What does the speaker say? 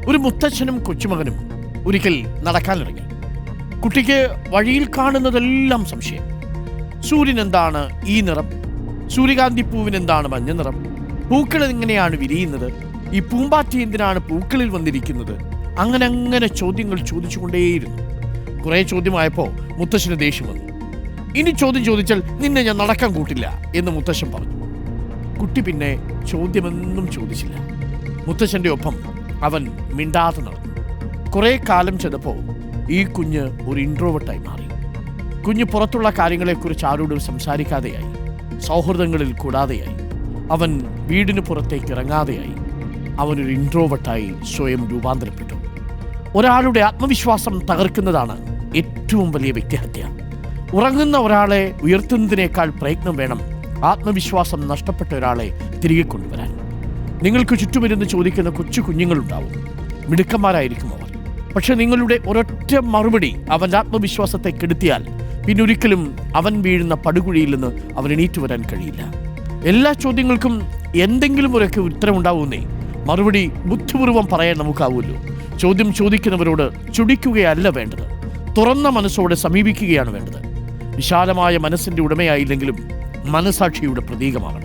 ഒരു മുത്തച്ഛനും കൊച്ചുമകനും ഒരിക്കൽ നടക്കാനിറങ്ങി. കുട്ടിക്ക് വഴിയിൽ കാണുന്നതെല്ലാം സംശയം. സൂര്യൻ എന്താണ് ഈ നിറം? സൂര്യകാന്തി പൂവിന് എന്താണ് മഞ്ഞ നിറം? പൂക്കൾ എങ്ങനെയാണ് വിരിയുന്നത്? ഈ പൂമ്പാറ്റി എന്തിനാണ് പൂക്കളിൽ വന്നിരിക്കുന്നത്? അങ്ങനെ ചോദ്യങ്ങൾ ചോദിച്ചുകൊണ്ടേയിരുന്നു. കുറേ ചോദ്യമായപ്പോൾ മുത്തശ്ശന് ദേഷ്യം വന്നു. ഇനി ചോദ്യം ചോദിച്ചാൽ നിന്നെ ഞാൻ നടക്കാൻ കൂട്ടില്ല എന്ന് മുത്തശ്ശൻ പറഞ്ഞു. കുട്ടി പിന്നെ ചോദ്യമൊന്നും ചോദിച്ചില്ല. മുത്തശ്ശൻ്റെ ഒപ്പം അവൻ മിണ്ടാതെ നടന്നു. കുറേ കാലം ചെന്നപ്പോൾ ഈ കുഞ്ഞ് ഒരു ഇൻട്രോവേർട്ടായി മാറി. കുഞ്ഞ് പുറത്തുള്ള കാര്യങ്ങളെക്കുറിച്ച് ആരോടും സംസാരിക്കാതെയായി, സൗഹൃദങ്ങളിൽ കൂടാതെയായി, അവൻ വീടിന് പുറത്തേക്ക് ഇറങ്ങാതെയായി. അവനൊരു ഇൻട്രോവേർട്ടായി സ്വയം രൂപാന്തരപ്പെട്ടു. ഒരാളുടെ ആത്മവിശ്വാസം തകർക്കുന്നതാണ് ഏറ്റവും വലിയ വ്യക്തിഹത്യ. ഉറങ്ങുന്ന ഒരാളെ ഉയർത്തുന്നതിനേക്കാൾ പ്രയത്നം വേണം ആത്മവിശ്വാസം നഷ്ടപ്പെട്ട ഒരാളെ തിരികെ കൊണ്ടുവരാൻ. നിങ്ങൾക്ക് ചുറ്റുമിരുന്ന് ചോദിക്കുന്ന കൊച്ചു കുഞ്ഞുങ്ങളുണ്ടാവും. മിടുക്കന്മാരായിരിക്കും അവർ. പക്ഷെ നിങ്ങളുടെ ഒരൊറ്റ മറുപടി അവൻ്റെ ആത്മവിശ്വാസത്തെ കെടുത്തിയാൽ പിന്നൊരിക്കലും അവൻ വീഴുന്ന പടുകുഴിയിൽ നിന്ന് അവൻ എണീറ്റ് വരാൻ കഴിയില്ല. എല്ലാ ചോദ്യങ്ങൾക്കും എന്തെങ്കിലും ഒരൊക്കെ ഉത്തരമുണ്ടാവുന്നേ, മറുപടി ബുദ്ധിപൂർവ്വം പറയാൻ നമുക്കാവുമല്ലോ. ചോദ്യം ചോദിക്കുന്നവരോട് ചുടിക്കുകയല്ല വേണ്ടത്, തുറന്ന മനസ്സോടെ സമീപിക്കുകയാണ് വേണ്ടത്. വിശാലമായ മനസ്സിൻ്റെ ഉടമയായില്ലെങ്കിലും മനസാക്ഷിയുടെ പ്രതീകമാവണം.